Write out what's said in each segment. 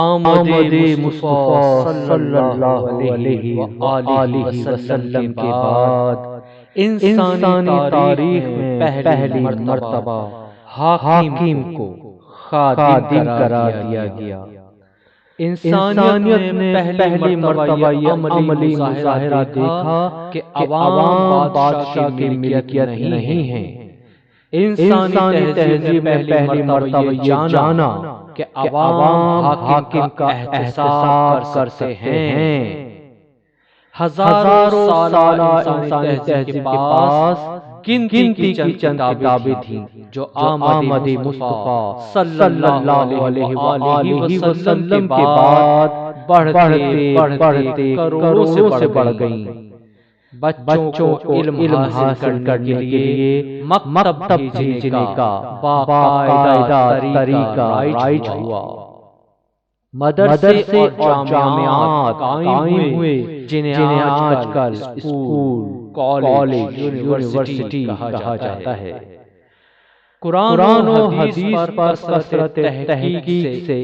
آمد مصطفیٰ صلی اللہ علیہ وآلہ وسلم کے بعد انسانی تاریخ میں پہلی مرتبہ حاکم کو خادم قرار دیا گیا۔ انسانیت نے پہلی مرتبہ یہ عملی مظاہرہ دیکھا کہ عوام بادشاہ کی ملکیت نہیں ہے۔ انسانی تہذیب میں پہلی مرتبہ یہ جانا کہ عوام حاکم کا احتساب کرتے ہیں۔ ہزاروں سالہ انسانی تہذیب کے پاس گنتی کی چند کتابیں تھیں جو آمد مصطفیٰ صلی اللہ علیہ وآلہ وسلم کے بعد بڑھتے کروڑوں سے بڑھ گئیں۔ بچوں کو علم حاصل کرنے کے لیے مکتب بھیجنے کا باقاعدہ طریقہ رائج ہوا۔ مدرسے اور جامعات قائم ہوئے جنہیں آج کل اسکول، کالج، یونیورسٹی کہا جاتا ہے۔ قرآن و حدیث پر کثرت تحقیق سے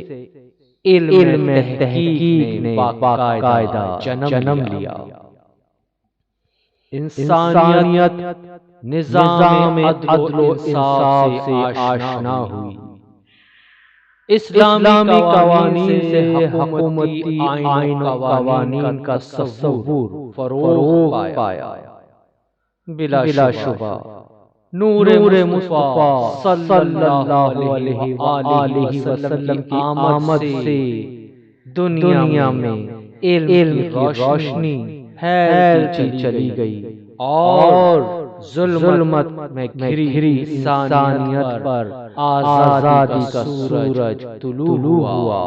علم تحقیق نے باقاعدہ جنم لیا۔ انسانیت نظام عدل و انصاف سے آشنا ہوئی۔ اسلامی قوانین سے حکومتی آئین و قوانین کا تصور فروغ پایا۔ بلا شبہ نور مصطفیٰ صلی اللہ علیہ وآلہ وسلم کی آمد سے دنیا میں علم کی روشنی پھیلتی چلی گئی اور ظلمت میں گھری انسانیت پر آزادی کا سورج طلوع ہوا۔